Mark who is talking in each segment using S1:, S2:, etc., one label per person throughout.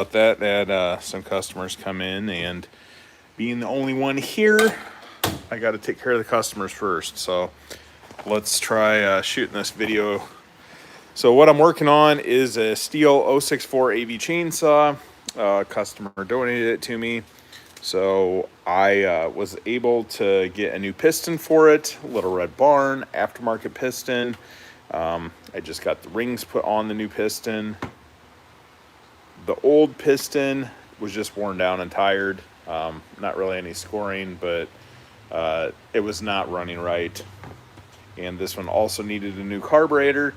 S1: about that. Had some customers come in, and being the only one here, I got to take care of the customers first. So let's try shooting this video. So what I'm working on is a Stihl 064 AV chainsaw. Customer donated it to me. So I was able to get a new piston for it, Little Red Barn, aftermarket piston. I just got the rings put on the new piston. The old piston was just worn down and tired. Not really any scoring, but it was not running right. And this one also needed a new carburetor.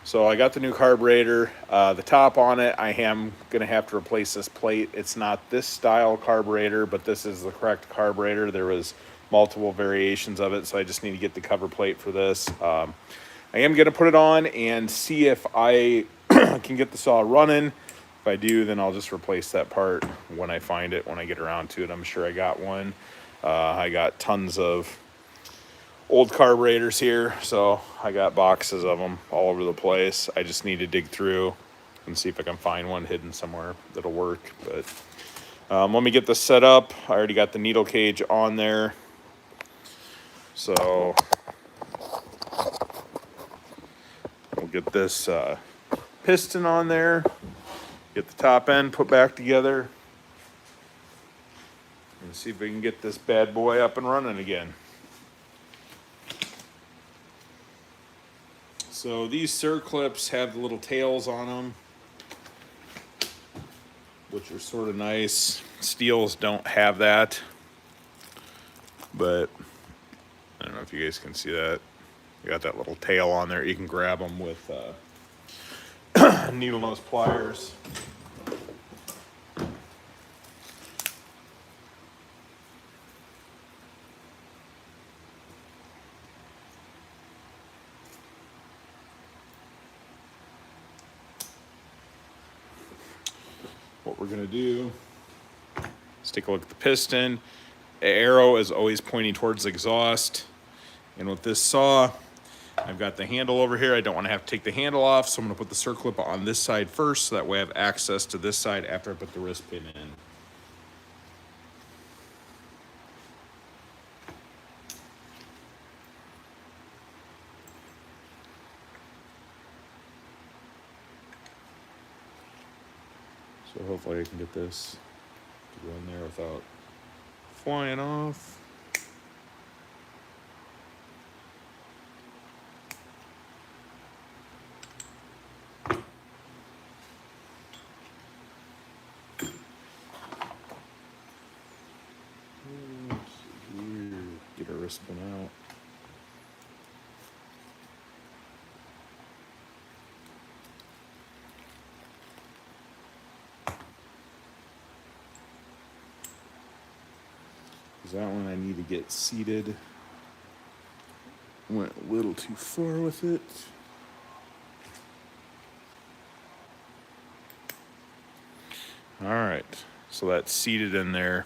S1: So I got the new carburetor. The top on it, I am going to have to replace this plate. It's not this style carburetor, but this is the correct carburetor. There was multiple variations of it, so I just need to get the cover plate for this. I am going to put it on and see if I can get the saw running. If I do, then I'll just replace that part when I find it, when I get around to it. I'm sure I got one. I got tons of old carburetors here, so I got boxes of them all over the place. I just need to dig through and see if I can find one hidden somewhere that'll work. But let me get this set up. I already got the needle cage on there, so we'll get this piston on there, get the top end put back together, and see if we can get this bad boy up and running again. So these circlips have the little tails on them, which are sort of nice. Stihls don't have that, but I don't know if you guys can see that. You got that little tail on there. You can grab them with needle nose pliers. What we're gonna do is take a look at the piston. The arrow is always pointing towards the exhaust. And with this saw, I've got the handle over here. I don't want to have to take the handle off, so I'm gonna put the circlip on this side first, so that way I have access to this side after I put the wrist pin in. So hopefully I can get this to go in there without flying off. Get our wrist pin out. That one I need to get seated. Went a little too far with it. All right, so that's seated in there.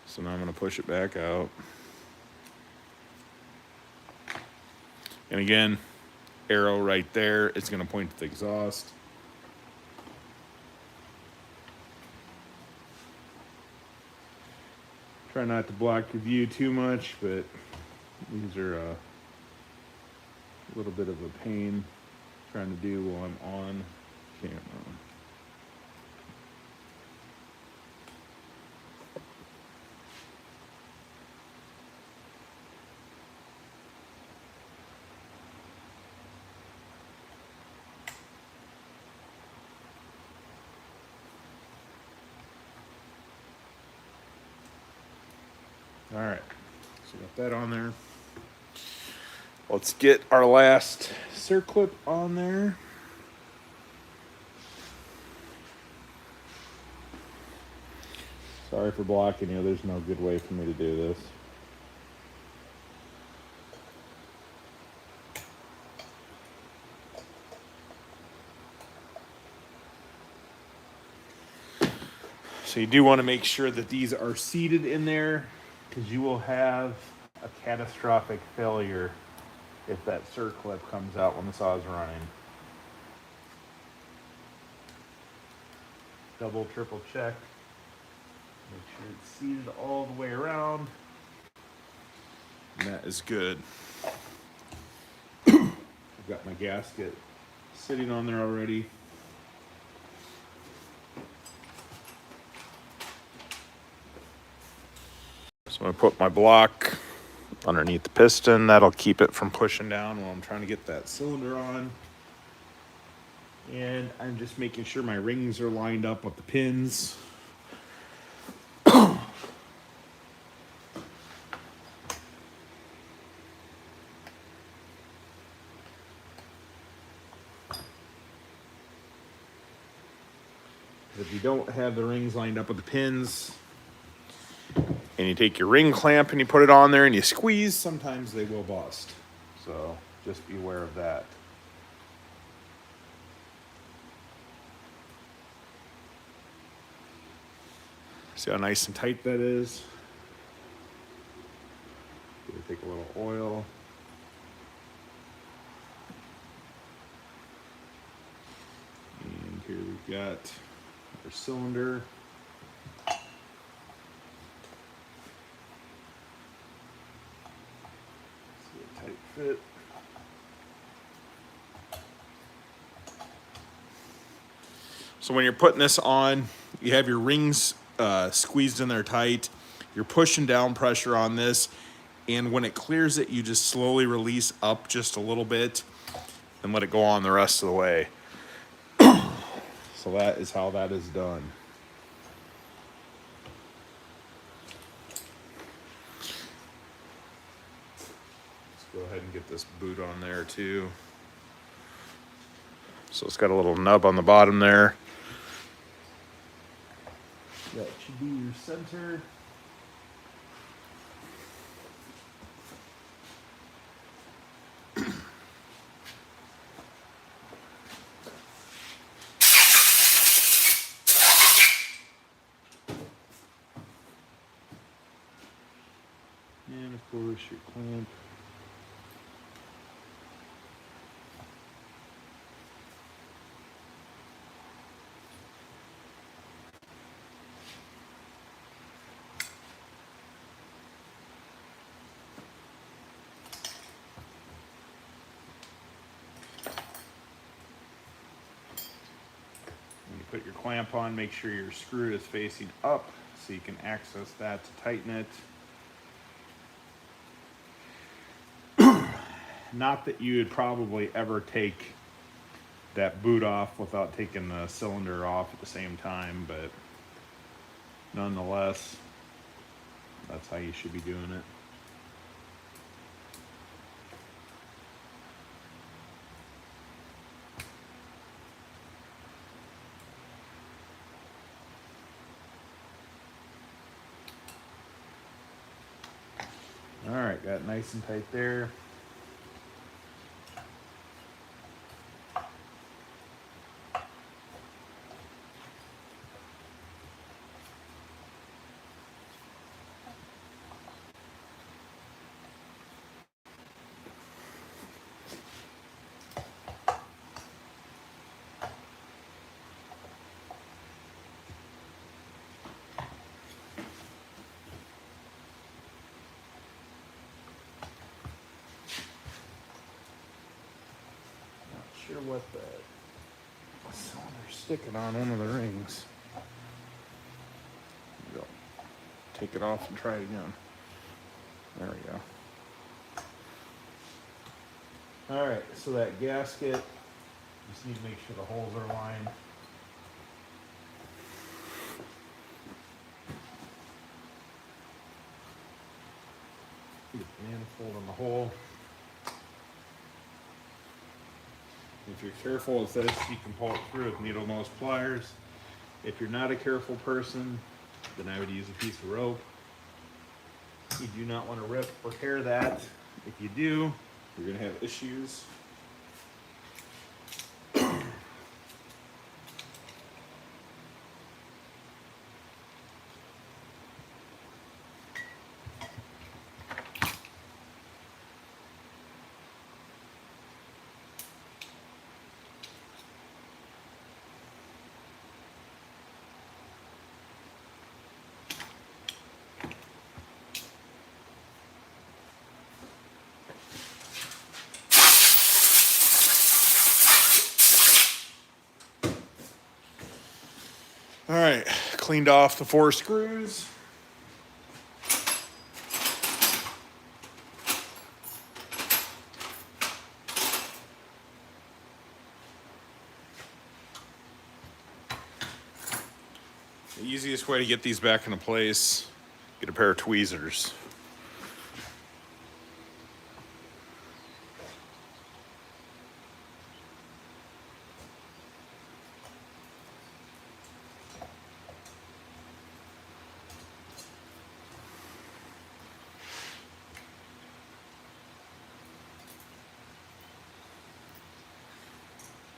S1: So now I'm gonna push it back out. And again, arrow right there, it's gonna point to the exhaust. Try not to block your view too much, but these are a little bit of a pain trying to do while I'm on camera. All right, so got that on there. Let's get our last circlip on there. Sorry for blocking you. There's no good way for me to do this. So you do want to make sure that these are seated in there, because you will have a catastrophic failure if that circlip comes out when the saw is running. double, triple check. Make sure it's seated all the way around. And that is good. I've got my gasket sitting on there already. So I'm going to put my block underneath the piston. That'll keep it from pushing down while I'm trying to get that cylinder on. And I'm just making sure my rings are lined up with the pins. If you don't have the rings lined up with the pins, and you take your ring clamp and you put it on there and you squeeze, sometimes they will bust. So just be aware of that. See how nice and tight that is? Take a little oil. And here we've got our cylinder. See a tight fit. So when you're putting this on, you have your rings squeezed in there tight. You're pushing down pressure on this, and when it clears it, you just slowly release up just a little bit and let it go on the rest of the way. So that is how that is done. Let's go ahead and get this boot on there too. So it's got a little nub on the bottom there. That should be your center. And of course your clamp. When you put your clamp on, make sure your screw is facing up so you can access that to tighten it. Not that you would probably ever take that boot off without taking the cylinder off at the same time, but nonetheless, that's how you should be doing it. All right, got it nice and tight there. Sure what the cylinder's sticking on one of the rings. Go. Take it off and try it again. There we go. All right, so that gasket, just need to make sure the holes are aligned. Get the manifold in the hole. If you're careful with this, you can pull it through with needle nose pliers. If you're not a careful person, then I would use a piece of rope. You do not want to rip or tear that. If you do, you're going to have issues. All right, cleaned off the 4 screws. The easiest way to get these back into place, get a pair of tweezers.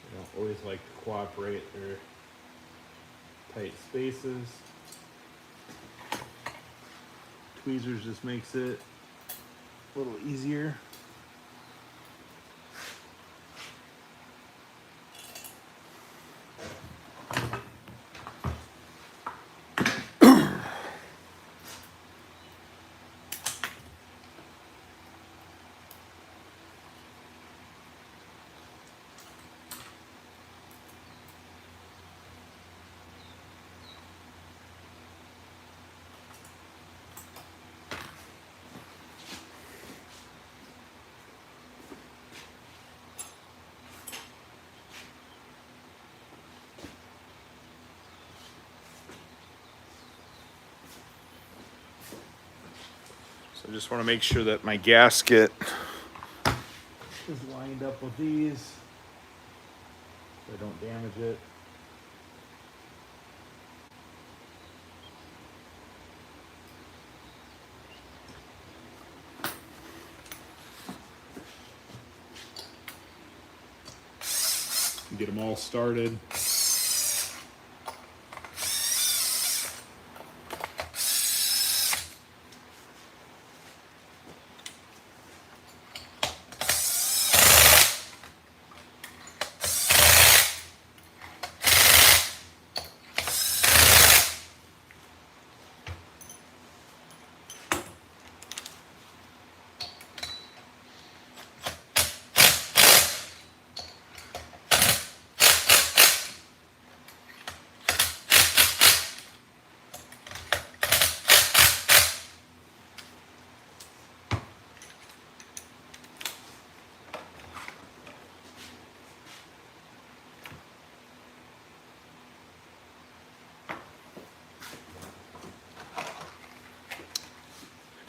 S1: I don't always like to cooperate their tight spaces. Tweezers just makes it a little easier. So I just want to make sure that my gasket is lined up with these so I don't damage it. Get them all started.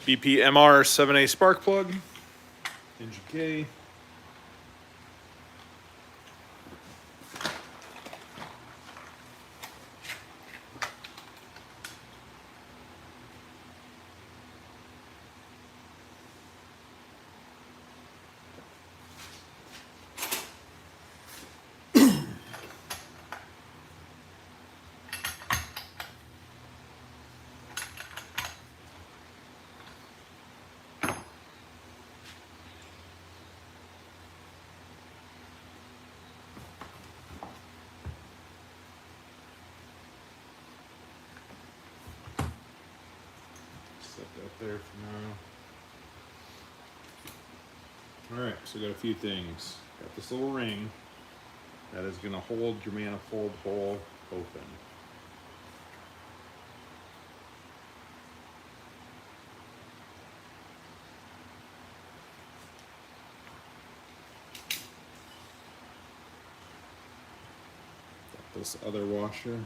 S1: BP MR 7A spark plug, engine K. Set that there for now. All right, so we got a few things. Got this little ring that is going to hold your manifold hole open. Got this other washer.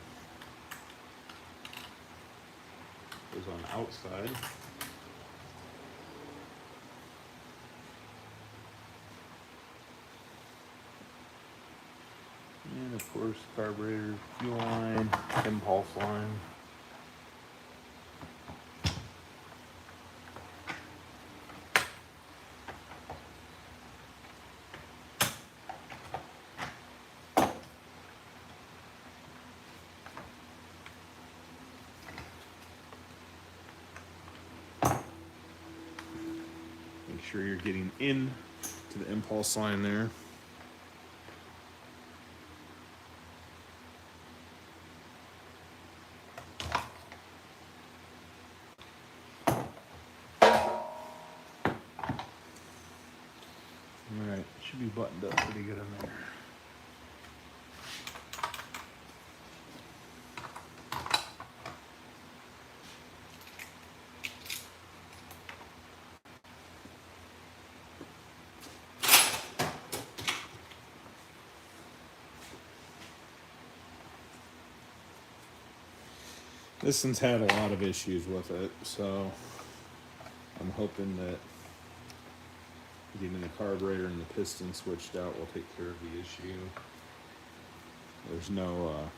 S1: Goes on the outside. And of course, carburetor, fuel line, impulse line. Make sure you're getting in to the impulse line there. Alright, should be buttoned up pretty good in there. This one's had a lot of issues with it, so I'm hoping that getting the carburetor and the piston switched out will take care of the issue. There's no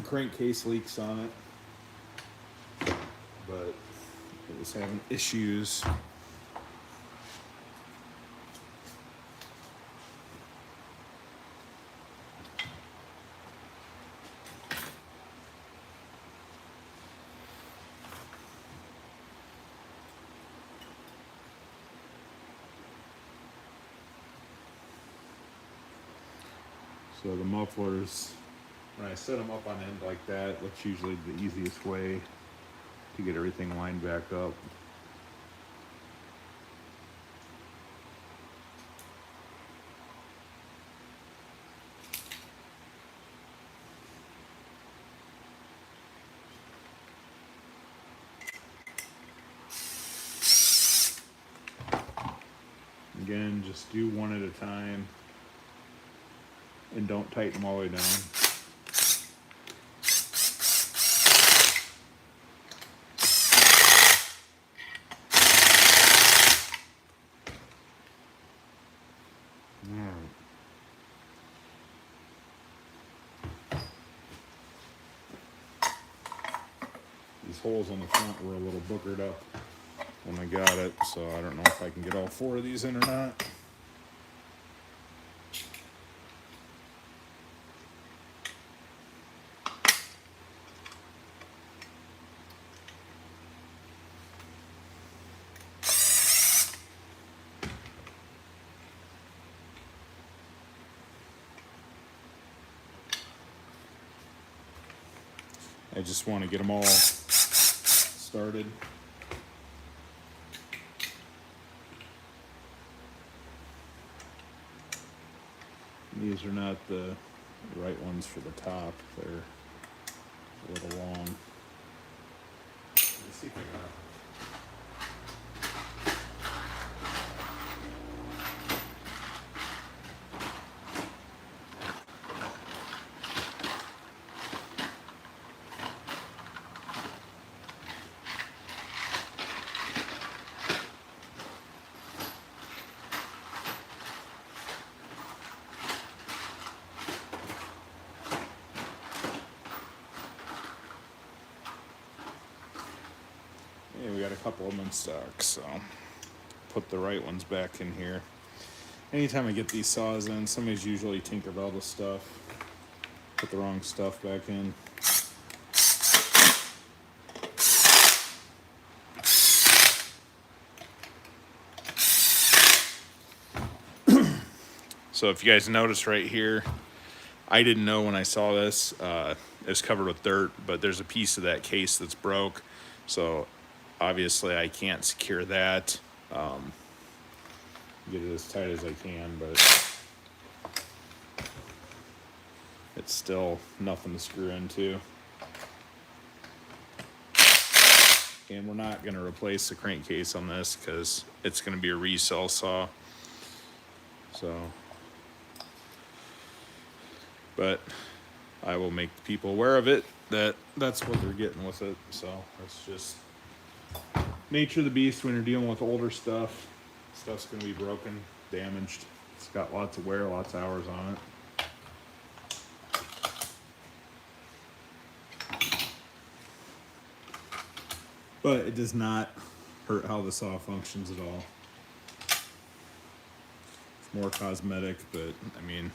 S1: crankcase leaks on it, but it was having issues. So the mufflers, when I set them up on end like that, that's usually the easiest way to get everything lined back up. Again, just do one at a time and don't tighten them all the way down. These holes on the front were a little boogered up when I got it, so I don't know if I can get all 4 of these in or not. I just want to get them all started. These are not the right ones for the top. They're a little long. Let's see if I got it. Yeah, we got a couple of them in stock, so put the right ones back in here. Anytime I get these saws in, somebody's usually tinkered all the stuff, put the wrong stuff back in. So if you guys notice right here, I didn't know when I saw this, it's covered with dirt, but there's a piece of that case that's broke. So obviously I can't secure that. Get it as tight as I can, but it's still nothing to screw into. And we're not going to replace the crankcase on this because it's going to be a resell saw. So, but I will make people aware of it, that that's what they're getting with it. So that's just nature of the beast when you're dealing with older stuff. Stuff's going to be broken, damaged. It's got lots of wear, lots of hours on it. But it does not hurt how the saw functions at all. It's more cosmetic, but I mean,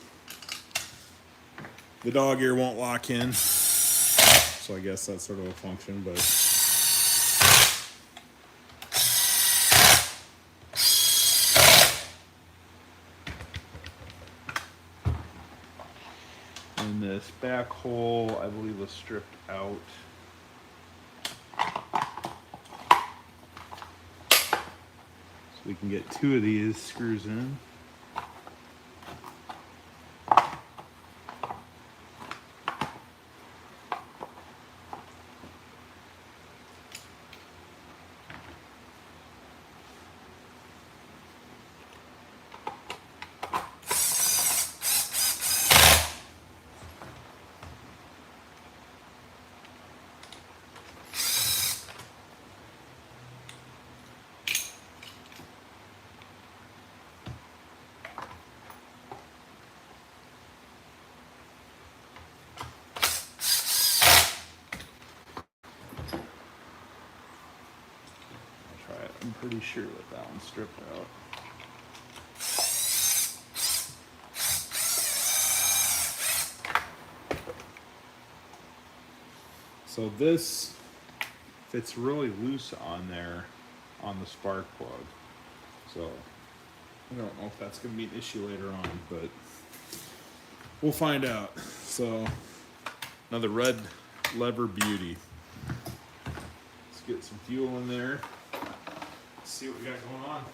S1: the dog ear won't lock in. So I guess that's sort of a function, but and this back hole, I believe, was stripped out. So we can get 2 of these screws in. pretty sure that that one's stripped out. So this fits really loose on there on the spark plug. So I don't know if that's going to be an issue later on, but we'll find out. So another red lever beauty. Let's get some fuel in there. Let's see what we got going on.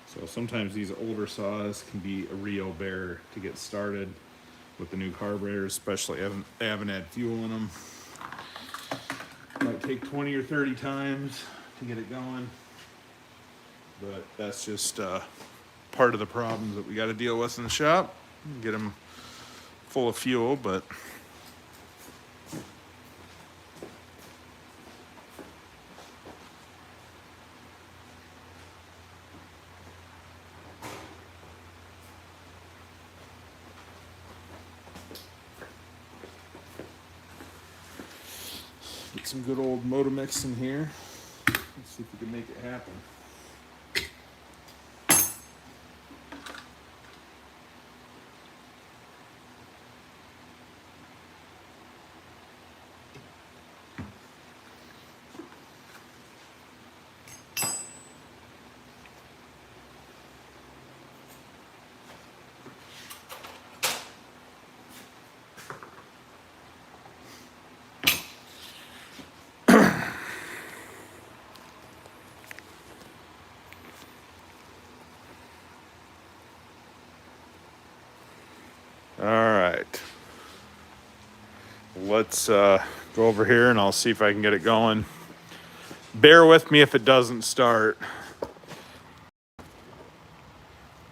S1: So sometimes these older saws can be a real bear to get started with the new carburetors, especially if they haven't had fuel in them. Might take 20 or 30 times to get it going, but that's just part of the problems that we got to deal with in the shop. Get them full of fuel, but get some good old Motomix in here. Let's see if we can make it happen. All right, let's go over here and I'll see if I can get it going. Bear with me if it doesn't start.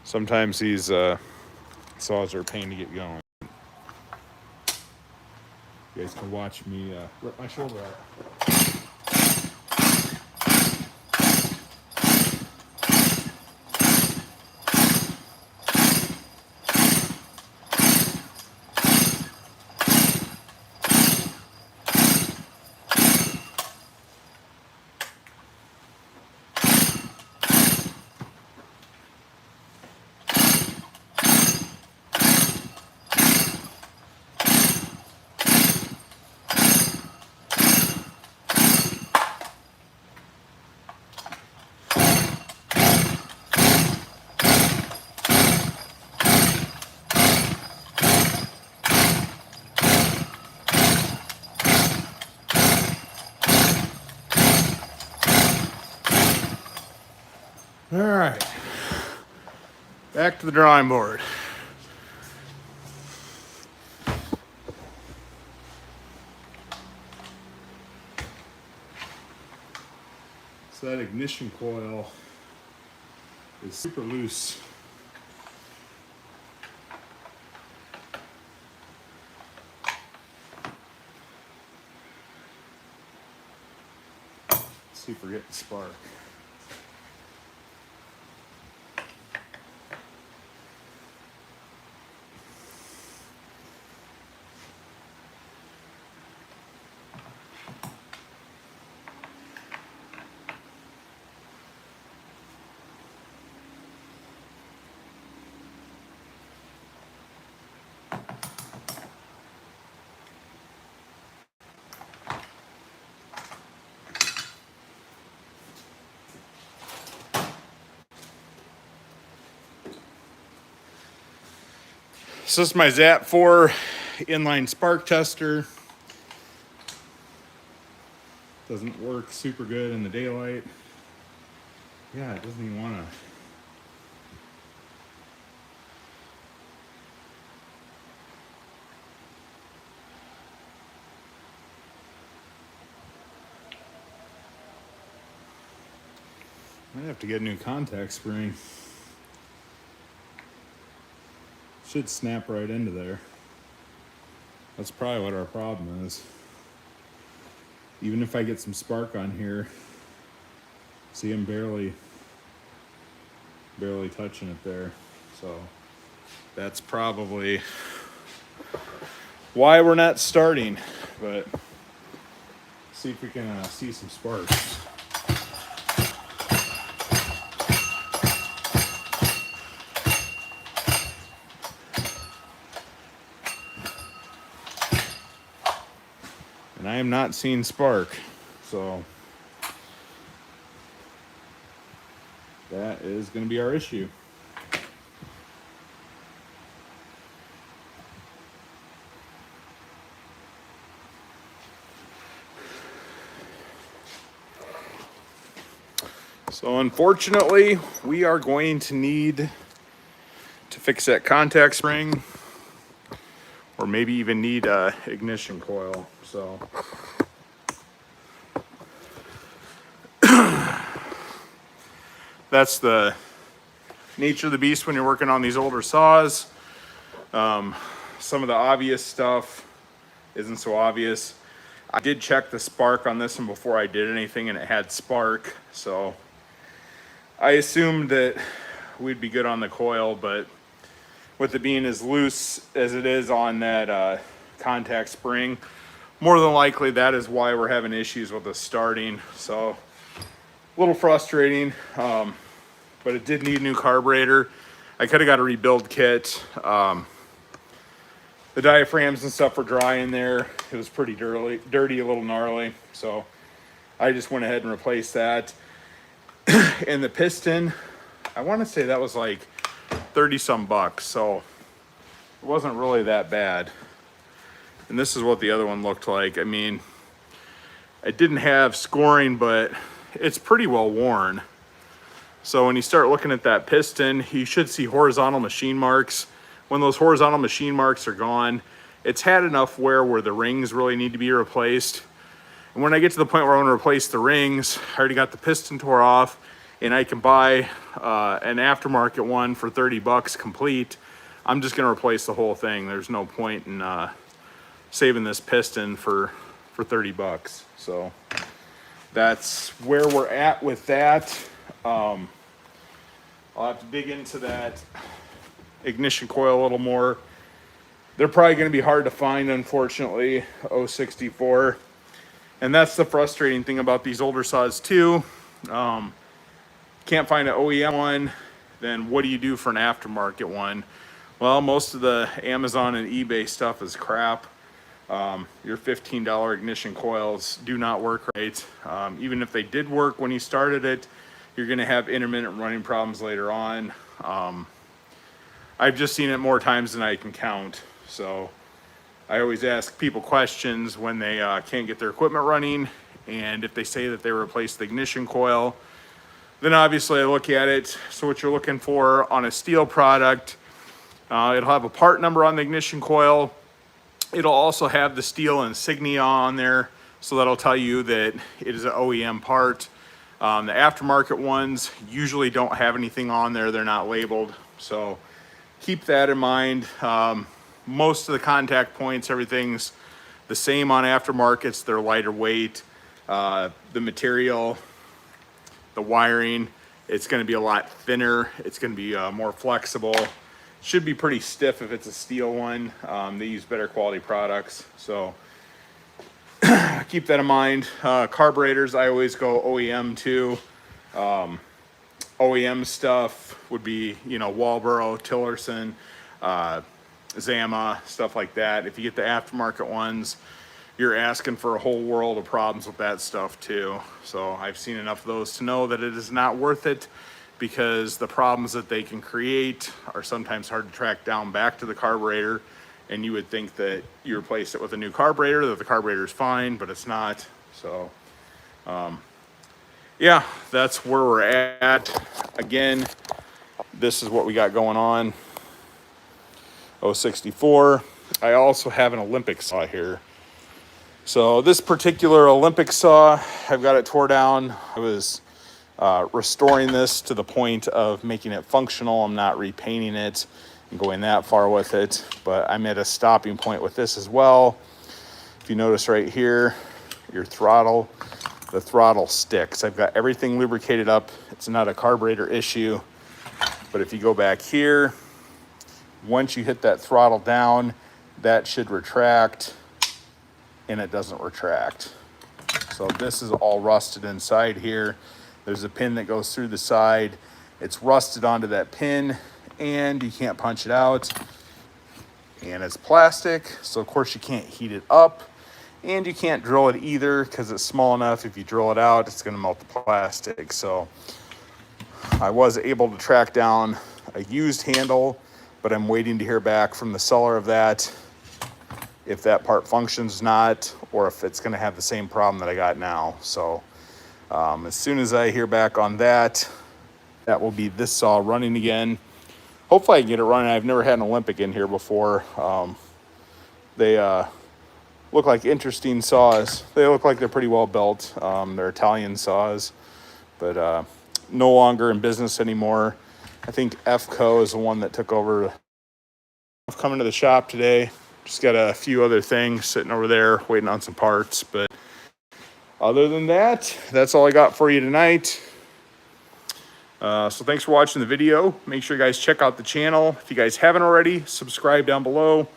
S1: Sometimes these saws are a pain to get going. You guys can watch me rip my shoulder out. All right, back to the drawing board. So that ignition coil is super loose. Let's see if we're getting spark. So this is my Zap 4 inline spark tester. Doesn't work super good in the daylight. Yeah, it doesn't even want to. I have to get a new contact spring. Should snap right into there. That's probably what our problem is. Even if I get some spark on here, see, I'm barely touching it there. So that's probably why we're not starting, but see if we can see some sparks. And I am not seeing spark, so that is going to be our issue. So unfortunately, we are going to need to fix that contact spring, or maybe even need a ignition coil. So that's the nature of the beast when you're working on these older saws. Some of the obvious stuff isn't so obvious. I did check the spark on this one before I did anything, and it had spark, so I assumed that we'd be good on the coil, but with it being as loose as it is on that contact spring, more than likely that is why we're having issues with the starting. So a little frustrating, but it did need a new carburetor. I could have got a rebuild kit. The diaphragms and stuff were dry in there. It was pretty dirty, a little gnarly. So I just went ahead and replaced that. And the piston, I want to say that was like 30 some bucks. So it wasn't really that bad. And this is what the other one looked like. I mean, it didn't have scoring, but it's pretty well worn. So when you start looking at that piston, you should see horizontal machine marks. When those horizontal machine marks are gone, it's had enough wear where the rings really need to be replaced. And when I get to the point where I want to replace the rings, I already got the piston tore off, and I can buy an aftermarket one for 30 bucks complete. I'm just going to replace the whole thing. There's no point in saving this piston for 30 bucks. So that's where we're at with that. I'll have to dig into that ignition coil a little more. They're probably going to be hard to find, unfortunately, 064. And that's the frustrating thing about these older saws too. Can't find an OEM one, then what do you do for an aftermarket one? Well, most of the Amazon and eBay stuff is crap. Your $15 ignition coils do not work right. Even if they did work when you started it, you're going to have intermittent running problems later on. I've just seen it more times than I can count. So I always ask people questions when they can't get their equipment running, and if they say that they replaced the ignition coil, then obviously I look at it. So what you're looking for on a Stihl product, it'll have a part number on the ignition coil. It'll also have the Stihl insignia on there, so that'll tell you that it is an OEM part. The aftermarket ones usually don't have anything on there. They're not labeled, so keep that in mind. Most of the contact points, everything's the same on aftermarkets. They're lighter weight. The material, the wiring, it's going to be a lot thinner. It's going to be more flexible. Should be pretty stiff if it's a Stihl one. They use better quality products, so keep that in mind. Carburetors, I always go OEM too. OEM stuff would be, you know, Walboro, Tillerson, Zama, stuff like that. If you get the aftermarket ones, you're asking for a whole world of problems with that stuff too. So I've seen enough of those to know that it is not worth it, because the problems that they can create are sometimes hard to track down back to the carburetor. And you would think that you replace it with a new carburetor, that the carburetor is fine, but it's not. So yeah, that's where we're at. Again, this is what we got going on. 064. I also have an Olympic saw here. So this particular Olympic saw, I've got it tore down. I was restoring this to the point of making it functional. I'm not repainting it and going that far with it, but I'm at a stopping point with this as well. If you notice right here, your throttle, the throttle sticks. I've got everything lubricated up. It's not a carburetor issue, but if you go back here, once you hit that throttle down, that should retract, and it doesn't retract. So this is all rusted inside here. There's a pin that goes through the side. It's rusted onto that pin, and you can't punch it out. And it's plastic, so of course you can't heat it up, and you can't drill it either because it's small enough. If you drill it out, it's going to melt the plastic. So I was able to track down a used handle, but I'm waiting to hear back from the seller of that if that part functions not, or if it's going to have the same problem that I got now. So as soon as I hear back on that, that will be this saw running again. Hopefully I can get it running. I've never had an Olympic in here before. They look like interesting saws. They look like they're pretty well built. They're Italian saws, but no longer in business anymore. I think FCO is the one that took over. I've come into the shop today. Just got a few other things sitting over there waiting on some parts. But other than that, that's all I got for you tonight. So thanks for watching the video. Make sure you guys check out the channel. If you guys haven't already, subscribe down below,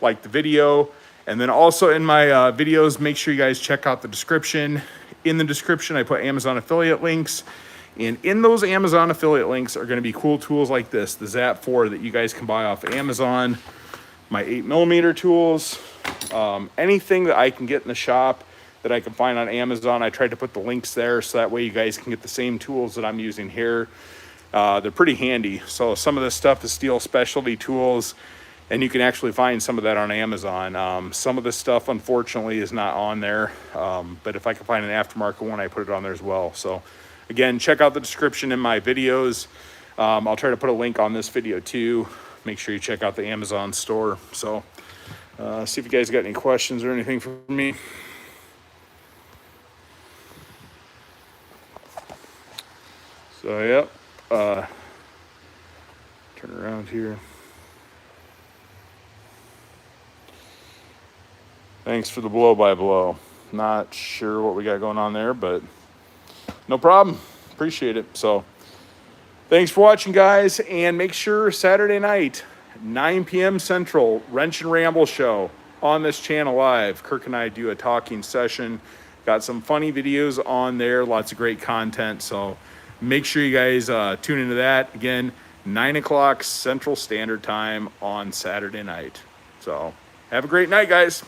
S1: like the video. And then also in my videos, make sure you guys check out the description. In the description, I put Amazon affiliate links. And in those Amazon affiliate links are going to be cool tools like this, the Zap 4 that you guys can buy off of Amazon, my 8mm tools, anything that I can get in the shop that I can find on Amazon. I tried to put the links there so that way you guys can get the same tools that I'm using here. They're pretty handy. So some of this stuff is Stihl specialty tools, and you can actually find some of that on Amazon. Some of this stuff, unfortunately, is not on there. But if I can find an aftermarket one, I put it on there as well. So again, check out the description in my videos. I'll try to put a link on this video too. Make sure you check out the Amazon store. So see if you guys got any questions or anything for me. So, yep, turn around here. Thanks for the blow-by-blow. Not sure what we got going on there, but no problem. Appreciate it. So, thanks for watching, guys, and make sure Saturday night, 9 p.m. Central, Wrench and Ramble show on this channel live. Kirk and I do a talking session. Got some funny videos on there, lots of great content, so make sure you guys tune into that. Again, 9 o'clock Central Standard Time on Saturday night. So have a great night, guys.